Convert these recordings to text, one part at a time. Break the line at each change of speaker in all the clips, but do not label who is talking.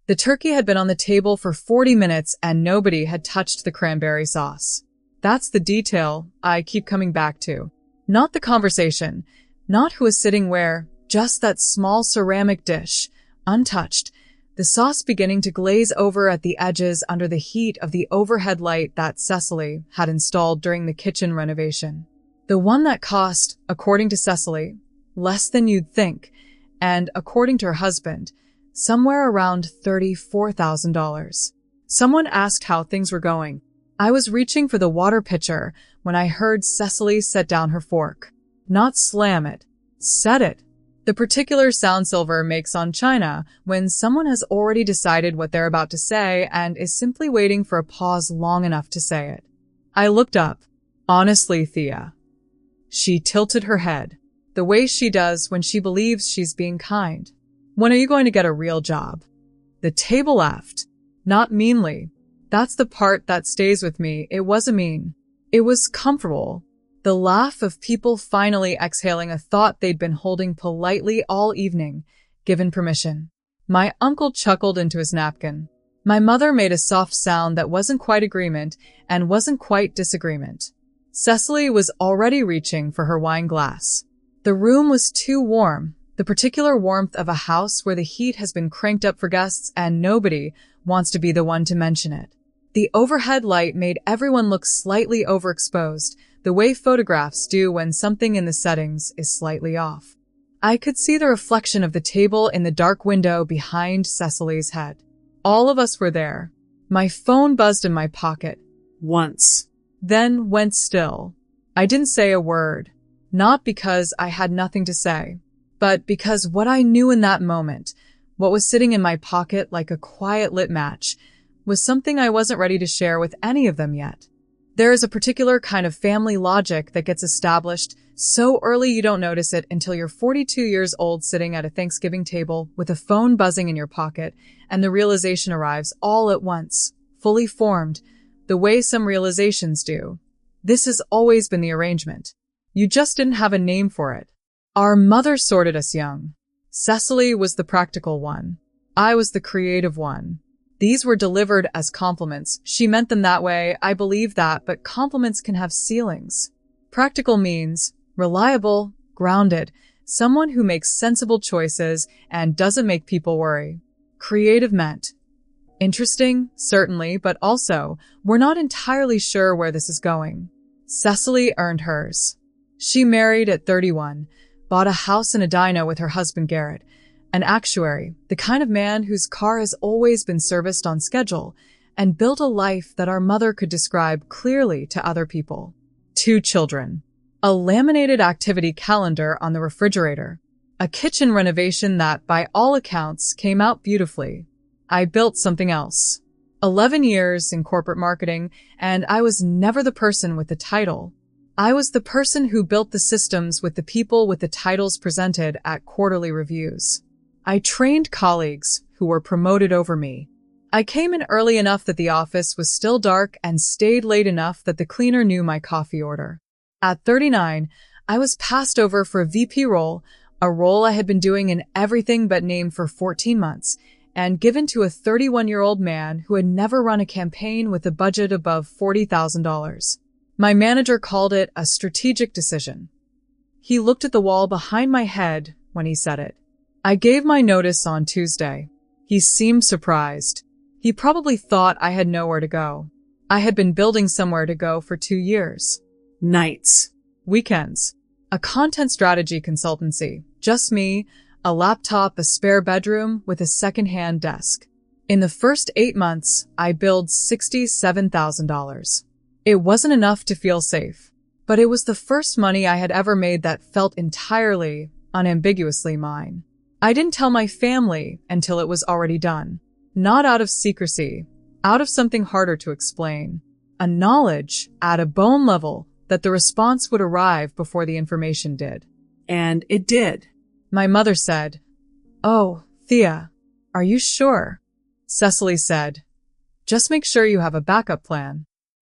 The turkey had been on the table for 40 minutes and nobody had touched the cranberry sauce. That's the detail I keep coming back to. Not the conversation, not who is sitting where, just that small ceramic dish, untouched, the sauce beginning to glaze over at the edges under the heat of the overhead light that Cecily had installed during the kitchen renovation. The one that cost, according to Cecily, less than you'd think, and according to her husband, somewhere around $34,000. Someone asked how things were going. I was reaching for the water pitcher when I heard Cecily set down her fork. Not slam it. Set it. The particular sound Silver makes on china when someone has already decided what they're about to say and is simply waiting for a pause long enough to say it. I looked up. Honestly, Thea. She tilted her head, the way she does when she believes she's being kind. When are you going to get a real job? The table laughed. Not meanly. That's the part that stays with me. It wasn't mean. It was comfortable. The laugh of people finally exhaling a thought they'd been holding politely all evening, given permission. My uncle chuckled into his napkin. My mother made a soft sound that wasn't quite agreement and wasn't quite disagreement. Cecily was already reaching for her wine glass. The room was too warm, the particular warmth of a house where the heat has been cranked up for guests and nobody wants to be the one to mention it. The overhead light made everyone look slightly overexposed, the way photographs do when something in the settings is slightly off. I could see the reflection of the table in the dark window behind Cecily's head. All of us were there. My phone buzzed in my pocket. Once. Then went still. I didn't say a word. Not because I had nothing to say, but because what I knew in that moment, what was sitting in my pocket like a quiet lit match, was something I wasn't ready to share with any of them yet. There is a particular kind of family logic that gets established so early you don't notice it until you're 42 years old sitting at a Thanksgiving table with a phone buzzing in your pocket, and the realization arrives all at once, fully formed, the way some realizations do. This has always been the arrangement. You just didn't have a name for it. Our mother sorted us young. Cecily was the practical one. I was the creative one. These were delivered as compliments. She meant them that way, I believe that, but compliments can have ceilings. Practical means reliable, grounded, someone who makes sensible choices and doesn't make people worry. Creative meant interesting, certainly, but also, we're not entirely sure where this is going. Cecily earned hers. She married at 31, bought a house and a dyno with her husband Garrett, an actuary, the kind of man whose car has always been serviced on schedule, and built a life that our mother could describe clearly to other people. 2 children. A laminated activity calendar on the refrigerator. A kitchen renovation that, by all accounts, came out beautifully. I built something else. 11 years in corporate marketing, and I was never the person with the title. I was the person who built the systems with the people with the titles presented at quarterly reviews. I trained colleagues who were promoted over me. I came in early enough that the office was still dark and stayed late enough that the cleaner knew my coffee order. At 39, I was passed over for a VP role, a role I had been doing in everything but name for 14 months, and given to a 31-year-old man who had never run a campaign with a budget above $40,000. My manager called it a strategic decision. He looked at the wall behind my head when he said it. I gave my notice on Tuesday. He seemed surprised. He probably thought I had nowhere to go. I had been building somewhere to go for 2 years. Nights. Weekends. A content strategy consultancy. Just me, a laptop, a spare bedroom with a second-hand desk. In the first 8 months, I billed $67,000. It wasn't enough to feel safe, but it was the first money I had ever made that felt entirely, unambiguously mine. I didn't tell my family until it was already done. Not out of secrecy, out of something harder to explain. A knowledge, at a bone level, that the response would arrive before the information did. And it did. My mother said, "Oh, Thea, are you sure?" Cecily said, "Just make sure you have a backup plan."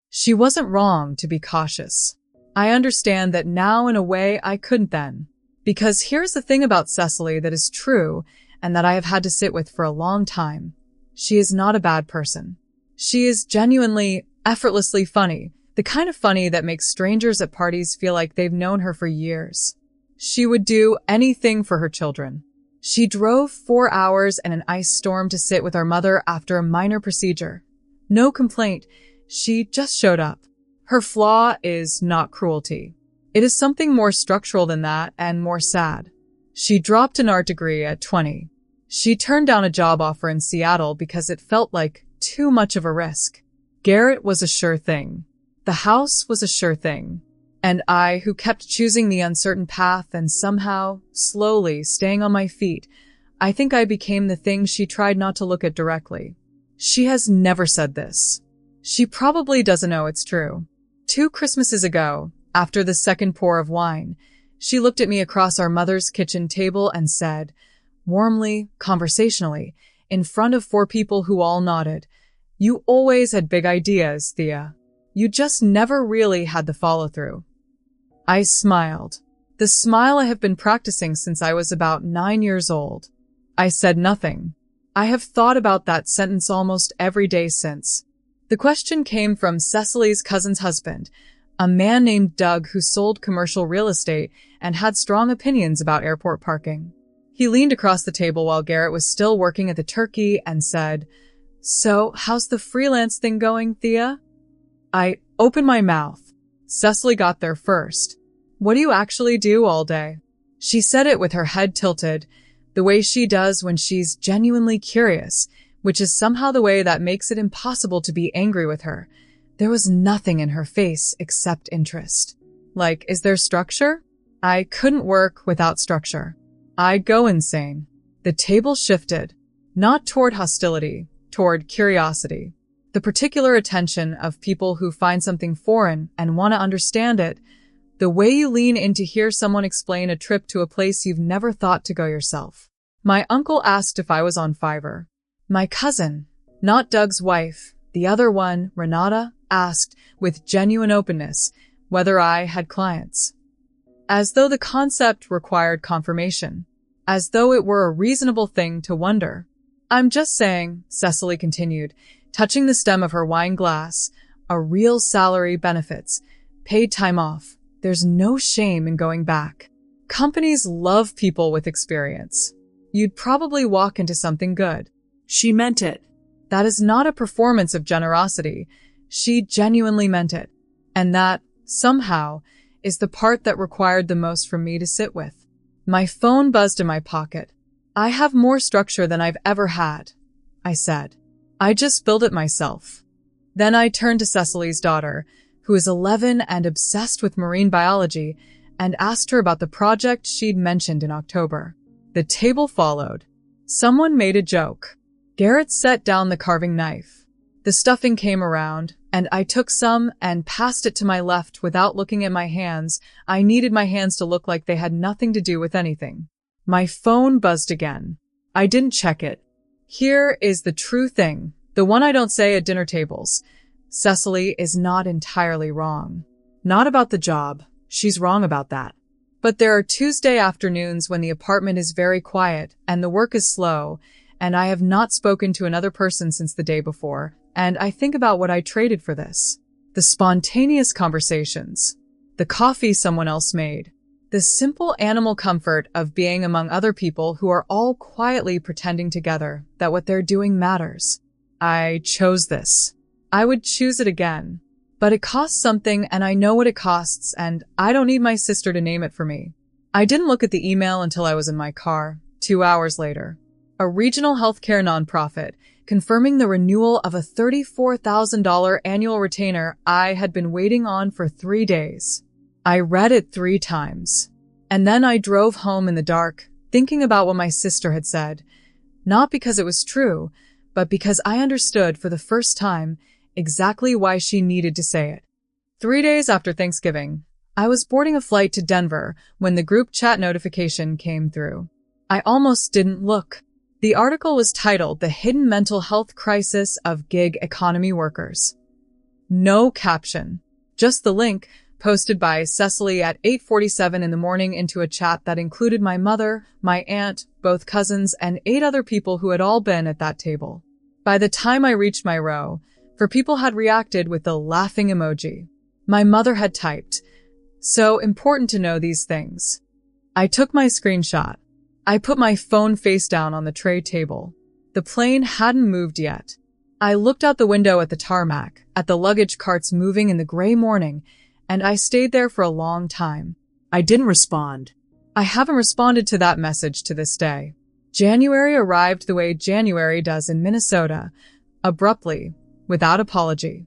She wasn't wrong to be cautious. I understand that now in a way I couldn't then. Because here's the thing about Cecily that is true and that I have had to sit with for a long time. She is not a bad person. She is genuinely, effortlessly funny, the kind of funny that makes strangers at parties feel like they've known her for years. She would do anything for her children. She drove 4 hours in an ice storm to sit with our mother after a minor procedure. No complaint. She just showed up. Her flaw is not cruelty. It is something more structural than that and more sad. She dropped an art degree at 20. She turned down a job offer in Seattle because it felt like too much of a risk. Garrett was a sure thing. The house was a sure thing. And I, who kept choosing the uncertain path and somehow, slowly, staying on my feet, I think I became the thing she tried not to look at directly. She has never said this. She probably doesn't know it's true. 2 Christmases ago, after the second pour of wine, she looked at me across our mother's kitchen table and said, warmly, conversationally, in front of 4 people who all nodded, "You always had big ideas, Thea. You just never really had the follow-through." I smiled. The smile I have been practicing since I was about 9 years old. I said nothing. I have thought about that sentence almost every day since. The question came from Cecily's cousin's husband, a man named Doug who sold commercial real estate and had strong opinions about airport parking. He leaned across the table while Garrett was still working at the turkey and said, "So, how's the freelance thing going, Thea?" I opened my mouth. Cecily got there first. "What do you actually do all day?" She said it with her head tilted, the way she does when she's genuinely curious, which is somehow the way that makes it impossible to be angry with her. There was nothing in her face except interest. Like, is there structure? I couldn't work without structure. I'd go insane. The table shifted, not toward hostility, toward curiosity. The particular attention of people who find something foreign and want to understand it, the way you lean in to hear someone explain a trip to a place you've never thought to go yourself. My uncle asked if I was on Fiverr. My cousin, not Doug's wife, the other one, Renata, asked, with genuine openness, whether I had clients. As though the concept required confirmation. As though it were a reasonable thing to wonder. "I'm just saying," Cecily continued, touching the stem of her wine glass, "a real salary benefits, paid time off. There's no shame in going back. Companies love people with experience. You'd probably walk into something good." She meant it. That is not a performance of generosity. She genuinely meant it. And that, somehow, is the part that required the most from me to sit with. My phone buzzed in my pocket. "I have more structure than I've ever had," I said. "I just build it myself." Then I turned to Cecily's daughter, who is 11 and obsessed with marine biology, and asked her about the project she'd mentioned in October. The table followed. Someone made a joke. Garrett set down the carving knife. The stuffing came around, and I took some and passed it to my left without looking at my hands. I needed my hands to look like they had nothing to do with anything. My phone buzzed again. I didn't check it. Here is the true thing, the one I don't say at dinner tables. Cecily is not entirely wrong. Not about the job. She's wrong about that. But there are Tuesday afternoons when the apartment is very quiet and the work is slow, and I have not spoken to another person since the day before, and I think about what I traded for this. The spontaneous conversations. The coffee someone else made. The simple animal comfort of being among other people who are all quietly pretending together that what they're doing matters. I chose this. I would choose it again. But it costs something, and I know what it costs, and I don't need my sister to name it for me. I didn't look at the email until I was in my car, 2 hours later. A regional healthcare nonprofit, confirming the renewal of a $34,000 annual retainer I had been waiting on for 3 days. I read it 3 times. And then I drove home in the dark, thinking about what my sister had said. Not because it was true, but because I understood for the first time exactly why she needed to say it. 3 days after Thanksgiving, I was boarding a flight to Denver when the group chat notification came through. I almost didn't look. The article was titled "The Hidden Mental Health Crisis of Gig Economy Workers." No caption. Just the link, posted by Cecily at 8:47 in the morning into a chat that included my mother, my aunt, both cousins, and 8 other people who had all been at that table. By the time I reached my row, four people had reacted with the laughing emoji. My mother had typed, "So important to know these things." I took my screenshot. I put my phone face down on the tray table. The plane hadn't moved yet. I looked out the window at the tarmac, at the luggage carts moving in the gray morning, and I stayed there for a long time.
I didn't respond.
I haven't responded to that message to this day. January arrived the way January does in Minnesota, abruptly, without apology.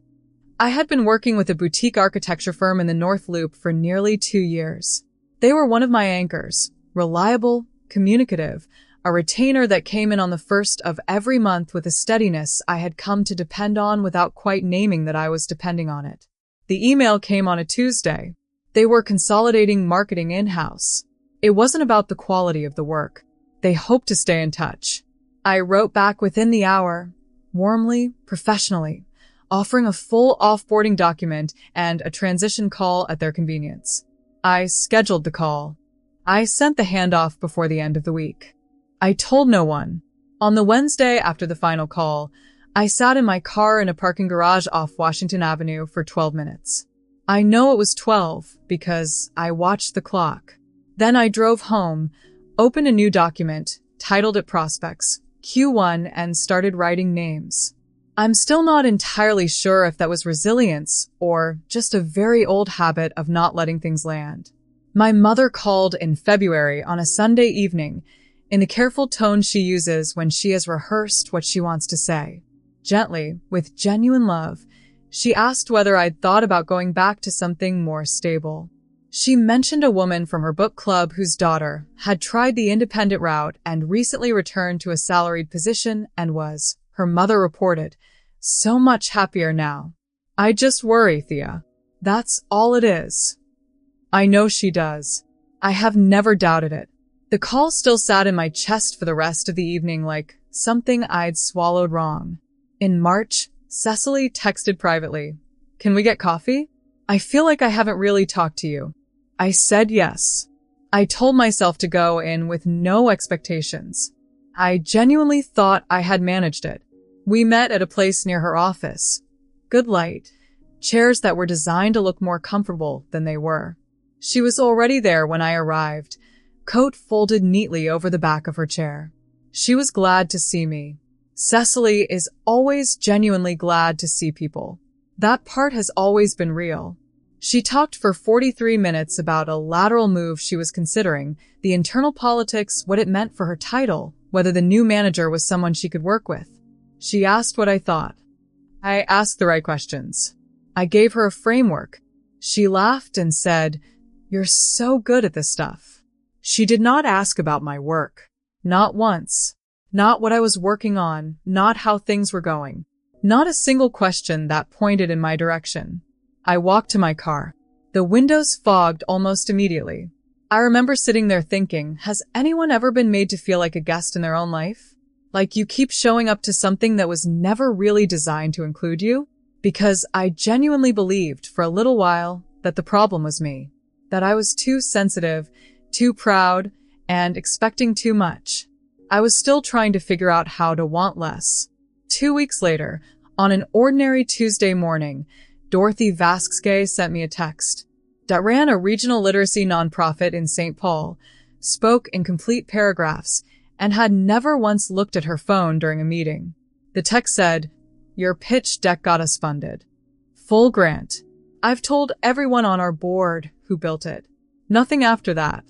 I had been working with a boutique architecture firm in the North Loop for nearly 2 years. They were one of my anchors, reliable, communicative, a retainer that came in on the first of every month with a steadiness I had come to depend on without quite naming that I was depending on it. The email came on a Tuesday. They were consolidating marketing in-house. It wasn't about the quality of the work. They hoped to stay in touch. I wrote back within the hour, warmly, professionally, offering a full offboarding document and a transition call at their convenience. I scheduled the call. I sent the handoff before the end of the week. I told no one. On the Wednesday after the final call, I sat in my car in a parking garage off Washington Avenue for 12 minutes. I know it was 12 because I watched the clock. Then I drove home, opened a new document, titled it Prospects, Q1, and started writing names. I'm still not entirely sure if that was resilience or just a very old habit of not letting things land. My mother called in February on a Sunday evening in the careful tone she uses when she has rehearsed what she wants to say. Gently, with genuine love, she asked whether I'd thought about going back to something more stable. She mentioned a woman from her book club whose daughter had tried the independent route and recently returned to a salaried position and was, her mother reported, so much happier now. I just worry, Thea. That's all it is. I know she does. I have never doubted it. The call still sat in my chest for the rest of the evening like something I'd swallowed wrong. In March, Cecily texted privately, "Can we get coffee? I feel like I haven't really talked to you." I said yes. I told myself to go in with no expectations. I genuinely thought I had managed it. We met at a place near her office. Good light. Chairs that were designed to look more comfortable than they were. She was already there when I arrived, coat folded neatly over the back of her chair. She was glad to see me. Cecily is always genuinely glad to see people. That part has always been real. She talked for 43 minutes about a lateral move she was considering, the internal politics, what it meant for her title, whether the new manager was someone she could work with. She asked what I thought. I asked the right questions. I gave her a framework. She laughed and said, "You're so good at this stuff." She did not ask about my work. Not once. Not what I was working on, not how things were going. Not a single question that pointed in my direction. I walked to my car. The windows fogged almost immediately. I remember sitting there thinking, has anyone ever been made to feel like a guest in their own life? Like you keep showing up to something that was never really designed to include you? Because I genuinely believed for a little while that the problem was me. That I was too sensitive, too proud, and expecting too much. I was still trying to figure out how to want less. 2 weeks later, on an ordinary Tuesday morning, Dorothy Vasquez sent me a text. That ran a regional literacy nonprofit in St. Paul, spoke in complete paragraphs, and had never once looked at her phone during a meeting. The text said, "Your pitch deck got us funded. Full grant. I've told everyone on our board who built it." Nothing after that.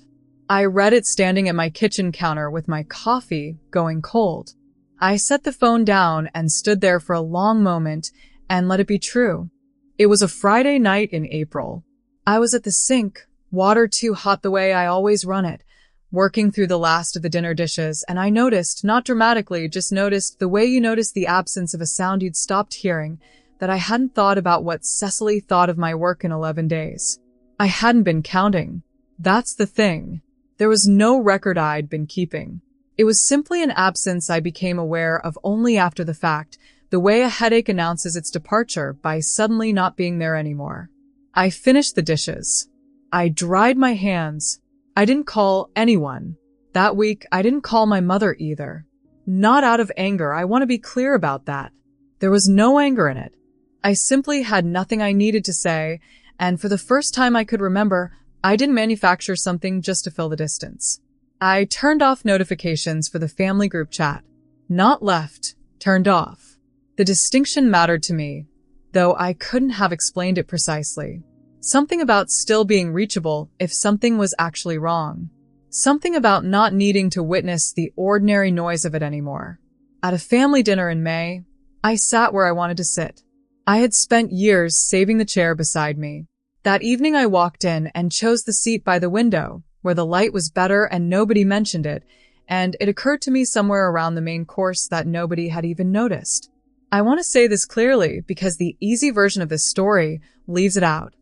I read it standing at my kitchen counter with my coffee going cold. I set the phone down and stood there for a long moment and let it be true. It was a Friday night in April. I was at the sink, water too hot the way I always run it, working through the last of the dinner dishes, and I noticed, not dramatically, just noticed the way you notice the absence of a sound you'd stopped hearing, that I hadn't thought about what Cecily thought of my work in 11 days. I hadn't been counting. That's the thing. There was no record I'd been keeping. It was simply an absence I became aware of only after the fact, the way a headache announces its departure by suddenly not being there anymore. I finished the dishes. I dried my hands. I didn't call anyone. That week, I didn't call my mother either. Not out of anger, I want to be clear about that. There was no anger in it. I simply had nothing I needed to say, and for the first time I could remember, I didn't manufacture something just to fill the distance. I turned off notifications for the family group chat. Not left, turned off. The distinction mattered to me, though I couldn't have explained it precisely. Something about still being reachable if something was actually wrong. Something about not needing to witness the ordinary noise of it anymore. At a family dinner in May, I sat where I wanted to sit. I had spent years saving the chair beside me. That evening I walked in and chose the seat by the window, where the light was better and nobody mentioned it, and it occurred to me somewhere around the main course that nobody had even noticed. I want to say this clearly because the easy version of this story leaves it out.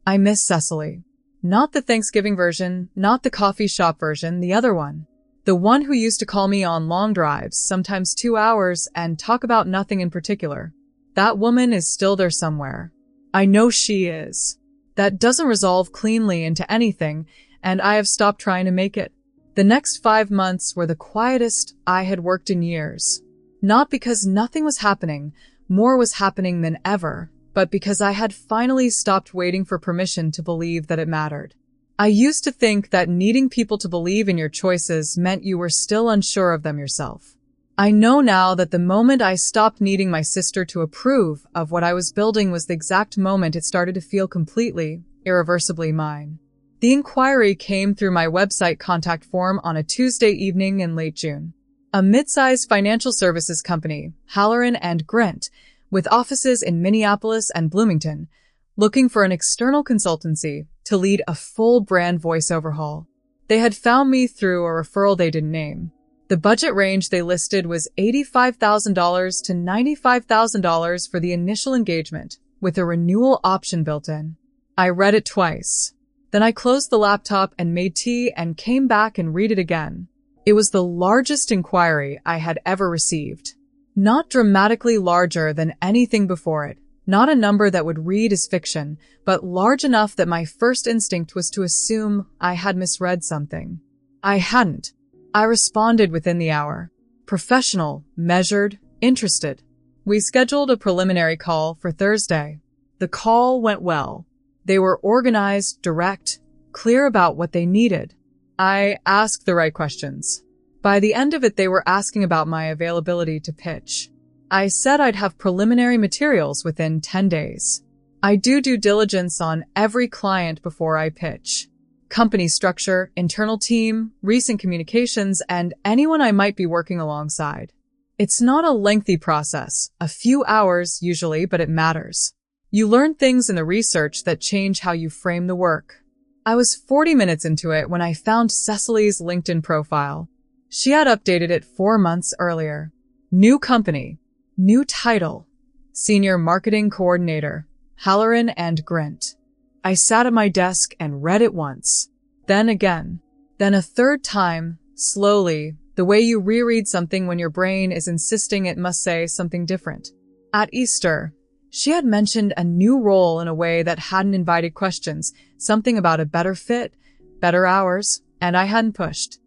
I miss Cecily. Not the Thanksgiving version, not the coffee shop version, the other one. The one who used to call me on long drives, sometimes 2 hours, and talk about nothing in particular. That woman is still there somewhere. I know she is. That doesn't resolve cleanly into anything, and I have stopped trying to make it. The next 5 months were the quietest I had worked in years. Not because nothing was happening, more was happening than ever, but because I had finally stopped waiting for permission to believe that it mattered. I used to think that needing people to believe in your choices meant you were still unsure of them yourself. I know now that the moment I stopped needing my sister to approve of what I was building was the exact moment it started to feel completely, irreversibly mine. The inquiry came through my website contact form on a Tuesday evening in late June. A mid-sized financial services company, Halloran & Grint, with offices in Minneapolis and Bloomington, looking for an external consultancy to lead a full brand voice overhaul. They had found me through a referral they didn't name. The budget range they listed was $85,000 to $95,000 for the initial engagement, with a renewal option built in. I read it twice. Then I closed the laptop and made tea and came back and read it again. It was the largest inquiry I had ever received. Not dramatically larger than anything before it. Not a number that would read as fiction, but large enough that my first instinct was to assume I had misread something. I hadn't. I responded within the hour. Professional, measured, interested. We scheduled a preliminary call for Thursday. The call went well. They were organized, direct, clear about what they needed. I asked the right questions. By the end of it, they were asking about my availability to pitch. I said I'd have preliminary materials within 10 days. I do due diligence on every client before I pitch. Company structure, internal team, recent communications, and anyone I might be working alongside. It's not a lengthy process, a few hours usually, but it matters. You learn things in the research that change how you frame the work. I was 40 minutes into it when I found Cecily's LinkedIn profile. She had updated it 4 months earlier. New company, new title, Senior Marketing Coordinator, Halloran & Grint. I sat at my desk and read it once, then again, then a third time, slowly, the way you reread something when your brain is insisting it must say something different. At Easter, she had mentioned a new role in a way that hadn't invited questions, something about a better fit, better hours, and I hadn't pushed.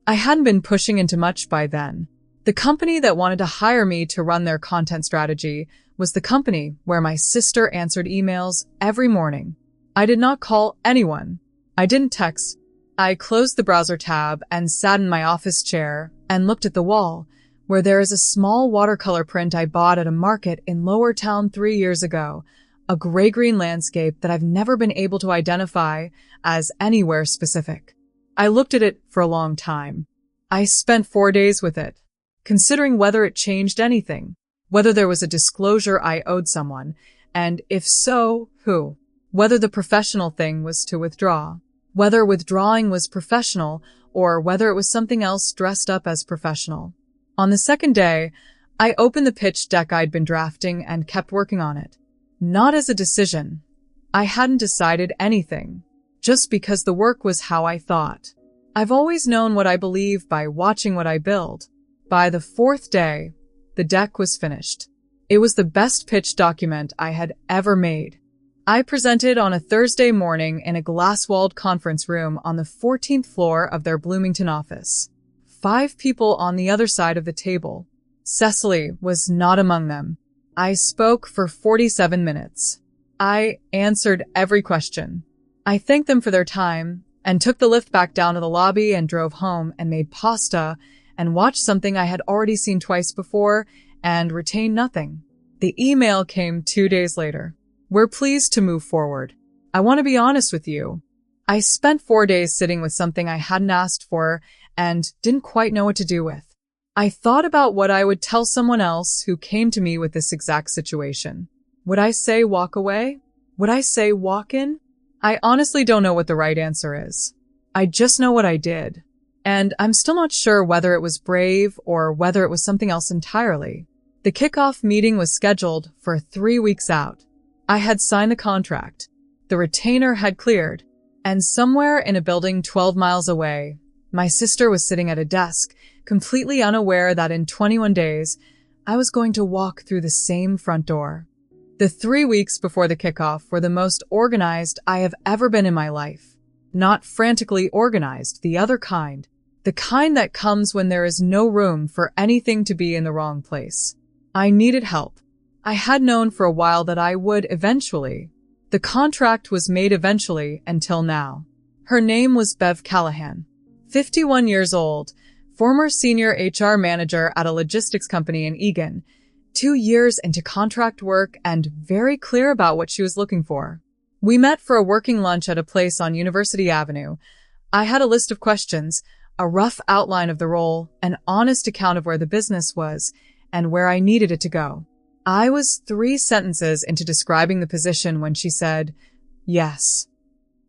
I hadn't been pushing into much by then. The company that wanted to hire me to run their content strategy was the company where my sister answered emails every morning. I did not call anyone. I didn't text. I closed the browser tab and sat in my office chair and looked at the wall, where there is a small watercolor print I bought at a market in Lower Town 3 years ago, a gray-green landscape that I've never been able to identify as anywhere specific. I looked at it for a long time. I spent 4 days with it, considering whether it changed anything, whether there was a disclosure I owed someone, and if so, who, whether the professional thing was to withdraw, whether withdrawing was professional, or whether it was something else dressed up as professional. On the second day, I opened the pitch deck I'd been drafting and kept working on it. Not as a decision. I hadn't decided anything, just because the work was how I thought. I've always known what I believe by watching what I build. By the 4th day, the deck was finished. It was the best pitch document I had ever made. I presented on a Thursday morning in a glass-walled conference room on the 14th floor of their Bloomington office. 5 people on the other side of the table. Cecily was not among them. I spoke for 47 minutes. I answered every question. I thanked them for their time and took the lift back down to the lobby and drove home and made pasta and watched something I had already seen twice before and retained nothing. The email came 2 days later. We're pleased to move forward. I want to be honest with you. I spent 4 days sitting with something I hadn't asked for and didn't quite know what to do with. I thought about what I would tell someone else who came to me with this exact situation. Would I say walk away? Would I say walk in? I honestly don't know what the right answer is. I just know what I did. And I'm still not sure whether it was brave or whether it was something else entirely. The kickoff meeting was scheduled for 3 weeks out. I had signed the contract. The retainer had cleared. And somewhere in a building 12 miles away, my sister was sitting at a desk, completely unaware that in 21 days, I was going to walk through the same front door. The 3 weeks before the kickoff were the most organized I have ever been in my life. Not frantically organized, the other kind. The kind that comes when there is no room for anything to be in the wrong place. I needed help. I had known for a while that I would eventually. The contract was made eventually until now. Her name was Bev Callahan. 51 years old, former senior HR manager at a logistics company in Egan, 2 years into contract work and very clear about what she was looking for. We met for a working lunch at a place on University Avenue. I had a list of questions, a rough outline of the role, an honest account of where the business was, and where I needed it to go. I was 3 sentences into describing the position when she said, yes.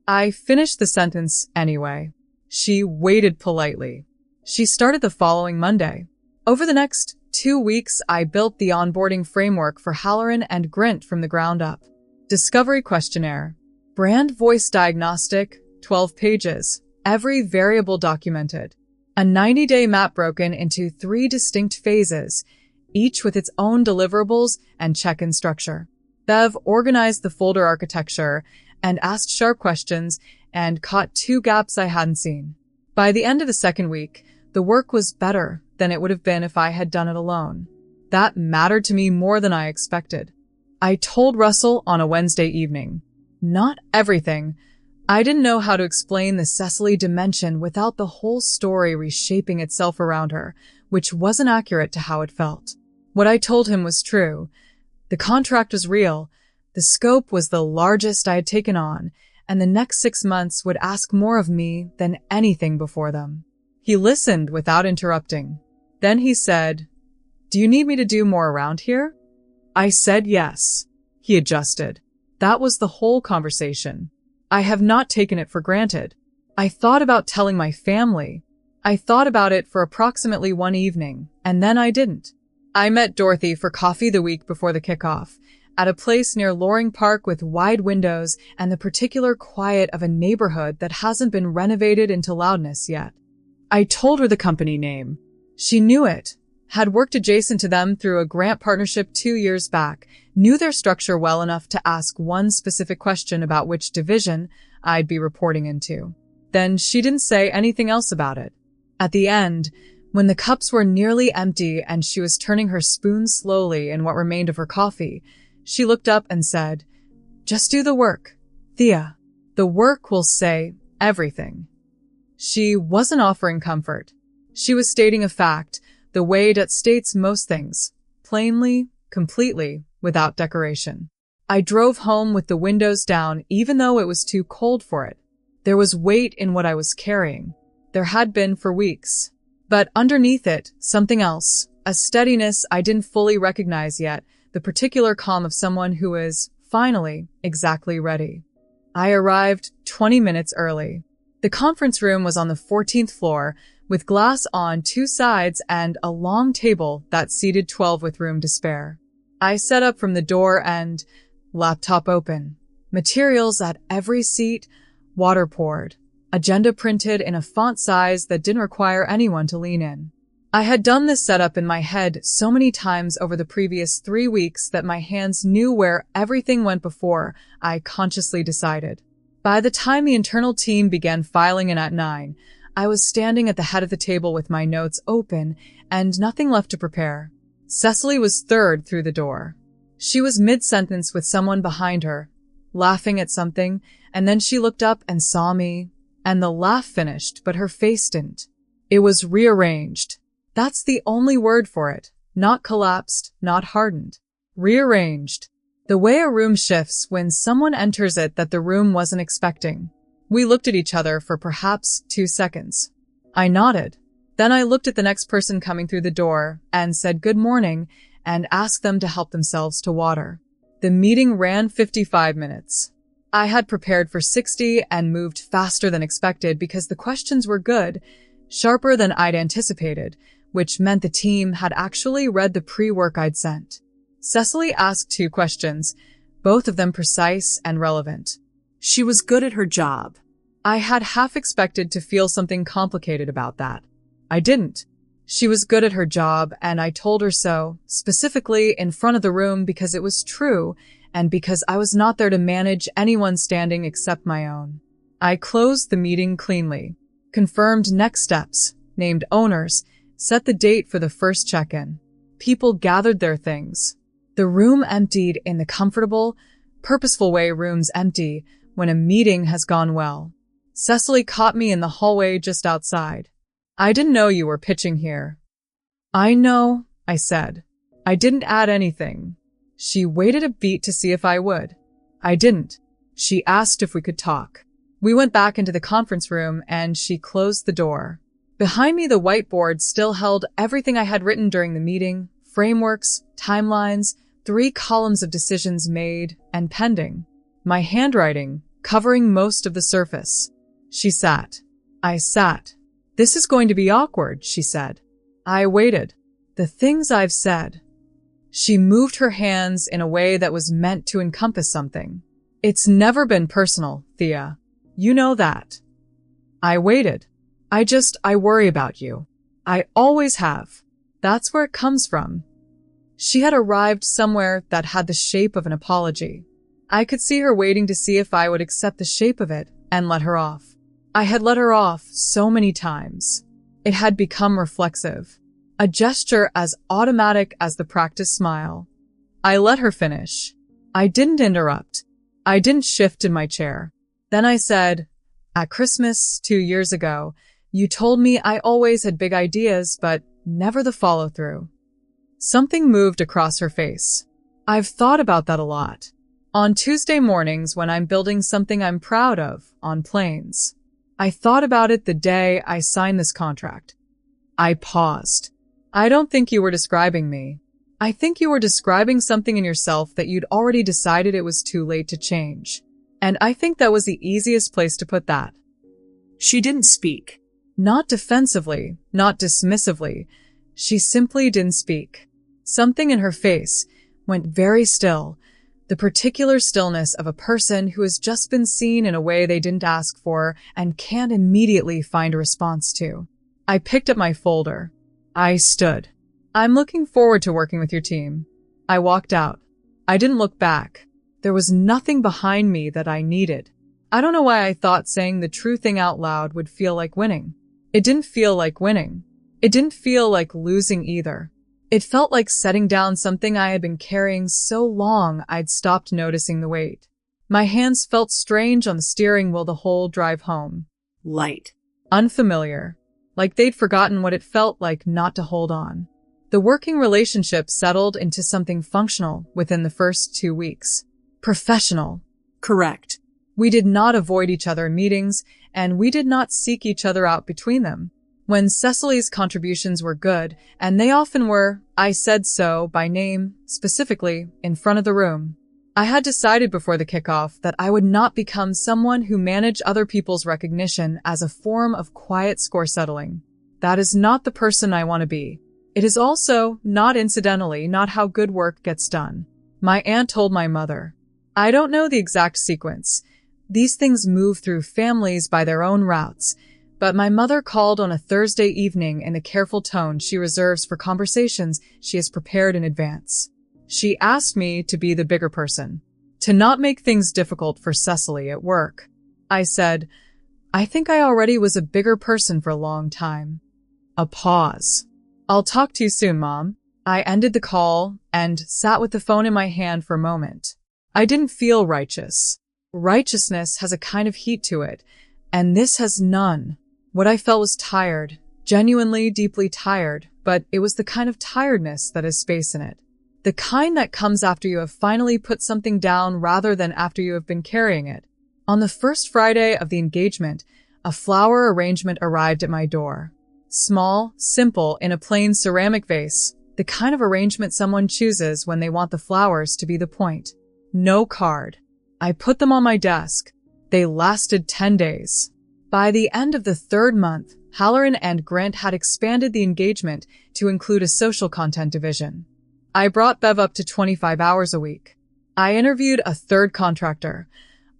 I finished the sentence anyway. She waited politely. She started the following Monday. Over the next 2 weeks, I built the onboarding framework for Halloran and Grint from the ground up. Discovery questionnaire. Brand voice diagnostic, 12 pages. Every variable documented. A 90-day map broken into 3 distinct phases, each with its own deliverables and check-in structure. Bev organized the folder architecture and asked sharp questions and caught 2 gaps I hadn't seen. By the end of the 2nd week, the work was better than it would have been if I had done it alone. That mattered to me more than I expected. I told Russell on a Wednesday evening. Not everything. I didn't know how to explain the Cecily dimension without the whole story reshaping itself around her, which wasn't accurate to how it felt. What I told him was true. The contract was real. The scope was the largest I had taken on, and the next 6 months would ask more of me than anything before them. He listened without interrupting. Then he said, "Do you need me to do more around here?" I said yes. He adjusted. That was the whole conversation. I have not taken it for granted. I thought about telling my family. I thought about it for approximately 1 evening, and then I didn't. I met Dorothy for coffee the week before the kickoff, at a place near Loring Park with wide windows and the particular quiet of a neighborhood that hasn't been renovated into loudness yet. I told her the company name. She knew it, had worked adjacent to them through a grant partnership 2 years back, knew their structure well enough to ask one specific question about which division I'd be reporting into. Then she didn't say anything else about it. At the end, when the cups were nearly empty and she was turning her spoon slowly in what remained of her coffee, she looked up and said, "Just do the work, Thea. The work will say everything." She wasn't offering comfort. She was stating a fact, the way that states most things, plainly, completely, without decoration. I drove home with the windows down even though it was too cold for it. There was weight in what I was carrying. There had been for weeks. But underneath it, something else, a steadiness I didn't fully recognize yet, the particular calm of someone who is, finally, exactly ready. I arrived 20 minutes early. The conference room was on the 14th floor, with glass on 2 sides and a long table that seated 12 with room to spare. I set up from the door and, laptop open, materials at every seat, water poured. Agenda printed in a font size that didn't require anyone to lean in. I had done this setup in my head so many times over the previous 3 weeks that my hands knew where everything went before I consciously decided. By the time the internal team began filing in at 9, I was standing at the head of the table with my notes open and nothing left to prepare. Cecily was third through the door. She was mid-sentence with someone behind her, laughing at something, and then she looked up and saw me, and the laugh finished, but her face didn't. It was rearranged. That's the only word for it. Not collapsed, not hardened. Rearranged. The way a room shifts when someone enters it that the room wasn't expecting. We looked at each other for perhaps 2 seconds. I nodded. Then I looked at the next person coming through the door and said good morning and asked them to help themselves to water. The meeting ran 55 minutes. I had prepared for 60 and moved faster than expected because the questions were good, sharper than I'd anticipated, which meant the team had actually read the pre-work I'd sent. Cecily asked 2 questions, both of them precise and relevant.
She was good at her job.
I had half expected to feel something complicated about that. I didn't. She was good at her job, and I told her so, specifically in front of the room because it was true, and because I was not there to manage anyone standing except my own. I closed the meeting cleanly, confirmed next steps, named owners, set the date for the first check-in. People gathered their things. The room emptied in the comfortable, purposeful way rooms empty when a meeting has gone well. Cecily caught me in the hallway just outside. I didn't know you were pitching here. I know, I said. I didn't add anything. She waited a beat to see if I would. I didn't. She asked if we could talk. We went back into the conference room and she closed the door. Behind me, the whiteboard still held everything I had written during the meeting, frameworks, timelines, 3 columns of decisions made and pending. My handwriting covering most of the surface. She sat. I sat. This is going to be awkward, she said. I waited. The things I've said. She moved her hands in a way that was meant to encompass something. It's never been personal, Thea. You know that. I waited. I worry about you. I always have. That's where it comes from. She had arrived somewhere that had the shape of an apology. I could see her waiting to see if I would accept the shape of it and let her off. I had let her off so many times. It had become reflexive, a gesture as automatic as the practiced smile. I let her finish. I didn't interrupt. I didn't shift in my chair. Then I said, at Christmas 2 years ago, you told me I always had big ideas, but never the follow-through. Something moved across her face. I've thought about that a lot. On Tuesday mornings when I'm building something I'm proud of, on planes. I thought about it the day I signed this contract. I paused. I don't think you were describing me. I think you were describing something in yourself that you'd already decided it was too late to change. And I think that was the easiest place to put that.
She didn't speak.
Not defensively, not dismissively. She simply didn't speak. Something in her face went very still, the particular stillness of a person who has just been seen in a way they didn't ask for and can't immediately find a response to. I picked up my folder. I stood. I'm looking forward to working with your team. I walked out. I didn't look back. There was nothing behind me that I needed. I don't know why I thought saying the true thing out loud would feel like winning. It didn't feel like winning. It didn't feel like losing either. It felt like setting down something I had been carrying so long I'd stopped noticing the weight. My hands felt strange on the steering wheel the whole drive home.
Light.
Unfamiliar. Like they'd forgotten what it felt like not to hold on. The working relationship settled into something functional within the first 2 weeks. Professional.
Correct.
We did not avoid each other in meetings, and we did not seek each other out between them. When Cecily's contributions were good, and they often were, I said so by name, specifically, in front of the room. I had decided before the kickoff that I would not become someone who managed other people's recognition as a form of quiet score settling. That is not the person I want to be. It is also, not incidentally, not how good work gets done. My aunt told my mother. I don't know the exact sequence. These things move through families by their own routes. But my mother called on a Thursday evening in the careful tone she reserves for conversations she has prepared in advance. She asked me to be the bigger person, to not make things difficult for Cecily at work. I said, I think I already was a bigger person for a long time. A pause. I'll talk to you soon, Mom. I ended the call and sat with the phone in my hand for a moment. I didn't feel righteous. Righteousness has a kind of heat to it, and this has none. What I felt was tired, genuinely deeply tired, but it was the kind of tiredness that has space in it. The kind that comes after you have finally put something down rather than after you have been carrying it. On the first Friday of the engagement, a flower arrangement arrived at my door. Small, simple, in a plain ceramic vase, the kind of arrangement someone chooses when they want the flowers to be the point. No card. I put them on my desk. They lasted 10 days. By the end of the third month, Halloran and Grant had expanded the engagement to include a social content division. I brought Bev up to 25 hours a week. I interviewed a third contractor,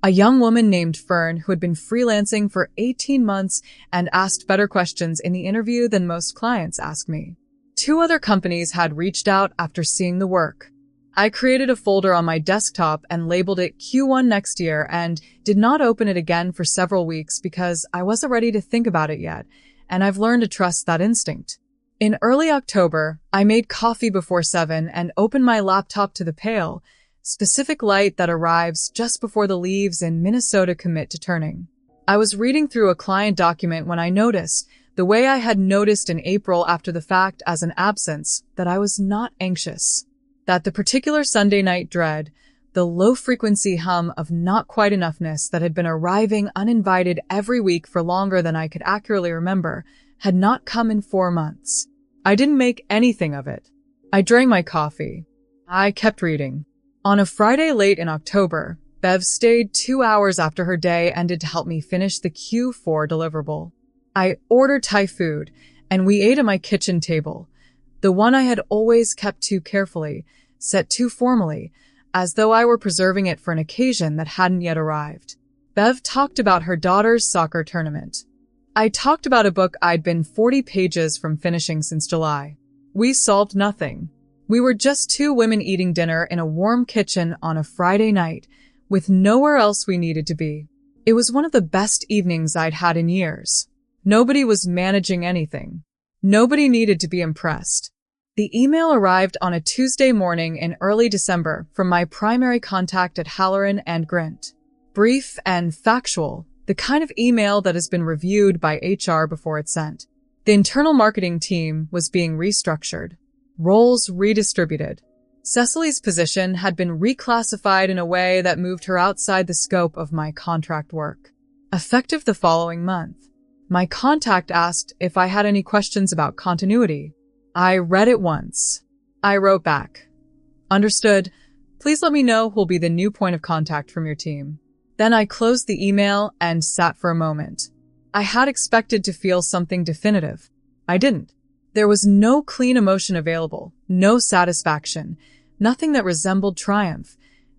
a young woman named Fern who had been freelancing for 18 months and asked better questions in the interview than most clients ask me. 2 other companies had reached out after seeing the work. I created a folder on my desktop and labeled it Q1 next year and did not open it again for several weeks because I wasn't ready to think about it yet, and I've learned to trust that instinct. In early October, I made coffee before 7 and opened my laptop to the pale, specific light that arrives just before the leaves in Minnesota commit to turning. I was reading through a client document when I noticed, the way I had noticed in April after the fact as an absence, that I was not anxious. That the particular Sunday night dread, the low-frequency hum of not quite enoughness that had been arriving uninvited every week for longer than I could accurately remember, had not come in 4 months. I didn't make anything of it. I drank my coffee. I kept reading. On a Friday late in October, Bev stayed 2 hours after her day ended to help me finish the Q4 deliverable. I ordered Thai food, and we ate at my kitchen table, the one I had always kept too carefully, set too formally, as though I were preserving it for an occasion that hadn't yet arrived. Bev talked about her daughter's soccer tournament. I talked about a book I'd been 40 pages from finishing since July. We solved nothing. We were just 2 women eating dinner in a warm kitchen on a Friday night, with nowhere else we needed to be. It was one of the best evenings I'd had in years. Nobody was managing anything. Nobody needed to be impressed. The email arrived on a Tuesday morning in early December from my primary contact at Halloran and Grant. Brief and factual, the kind of email that has been reviewed by HR before it's sent. The internal marketing team was being restructured. Roles redistributed. Cecily's position had been reclassified in a way that moved her outside the scope of my contract work. Effective the following month, my contact asked if I had any questions about continuity. I read it once. I wrote back. Understood. Please let me know who'll be the new point of contact from your team. Then I closed the email and sat for a moment. I had expected to feel something definitive. I didn't. There was no clean emotion available, no satisfaction, nothing that resembled triumph,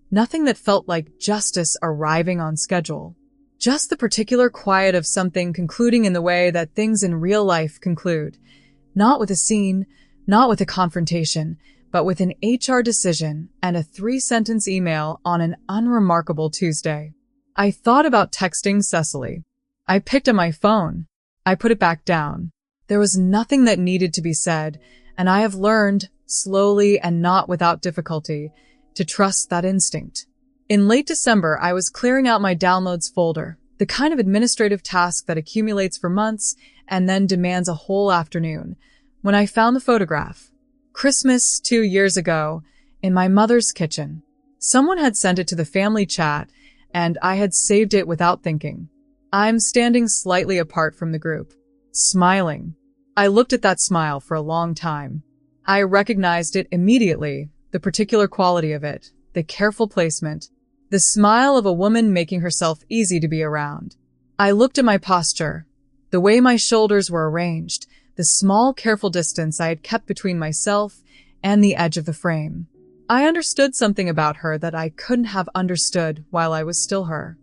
nothing that felt like justice arriving on schedule. Just the particular quiet of something concluding in the way that things in real life conclude. Not with a scene, not with a confrontation, but with an HR decision and a 3-sentence email on an unremarkable Tuesday. I thought about texting Cecily. I picked up my phone. I put it back down. There was nothing that needed to be said, and I have learned, slowly and not without difficulty, to trust that instinct. In late December, I was clearing out my downloads folder, the kind of administrative task that accumulates for months and then demands a whole afternoon, when I found the photograph. Christmas 2 years ago, in my mother's kitchen. Someone had sent it to the family chat, and I had saved it without thinking. I'm standing slightly apart from the group, smiling. I looked at that smile for a long time. I recognized it immediately, the particular quality of it, the careful placement, the smile of a woman making herself easy to be around. I looked at my posture, the way my shoulders were arranged, the small, careful distance I had kept between myself and the edge of the frame. I understood something about her that I couldn't have understood while I was still her.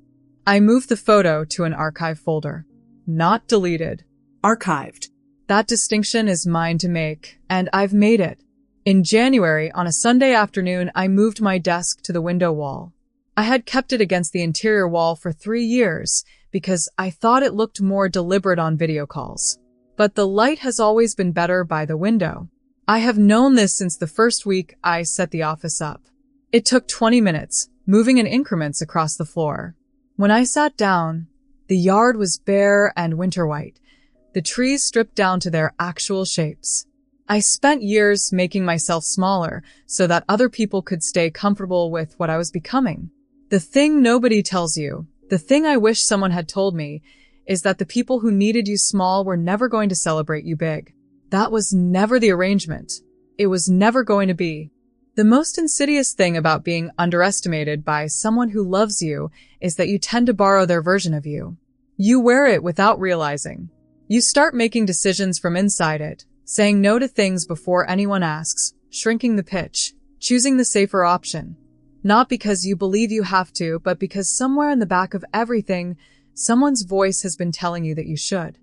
I moved the photo to an archive folder. Not deleted.
Archived.
That distinction is mine to make, and I've made it. In January, on a Sunday afternoon, I moved my desk to the window wall. I had kept it against the interior wall for 3 years because I thought it looked more deliberate on video calls. But the light has always been better by the window. I have known this since the first week I set the office up. It took 20 minutes, moving in increments across the floor. When I sat down, the yard was bare and winter white, the trees stripped down to their actual shapes. I spent years making myself smaller so that other people could stay comfortable with what I was becoming. The thing nobody tells you, the thing I wish someone had told me, is that the people who needed you small were never going to celebrate you big. That was never the arrangement. It was never going to be. The most insidious thing about being underestimated by someone who loves you is that you tend to borrow their version of you. You wear it without realizing. You start making decisions from inside it, saying no to things before anyone asks, shrinking the pitch, choosing the safer option. Not because you believe you have to, but because somewhere in the back of everything, someone's voice has been telling you that you should.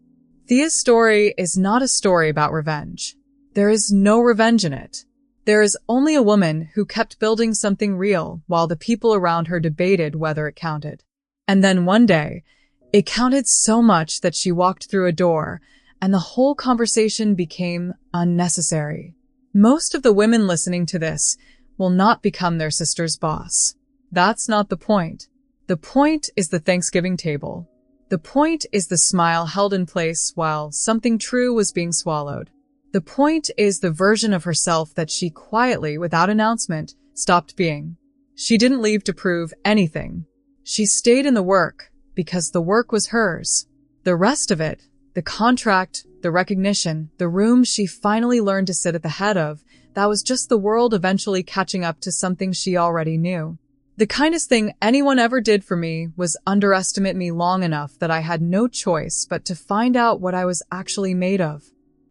Thea's story is not a story about revenge. There is no revenge in it. There is only a woman who kept building something real while the people around her debated whether it counted. And then one day, it counted so much that she walked through a door, and the whole conversation became unnecessary. Most of the women listening to this will not become their sister's boss. That's not the point. The point is the Thanksgiving table. The point is the smile held in place while something true was being swallowed. The point is the version of herself that she quietly, without announcement, stopped being. She didn't leave to prove anything. She stayed in the work because the work was hers. The rest of it, the contract, the recognition, the room she finally learned to sit at the head of, that was just the world eventually catching up to something she already knew. The kindest thing anyone ever did for me was underestimate me long enough that I had no choice but to find out what I was actually made of.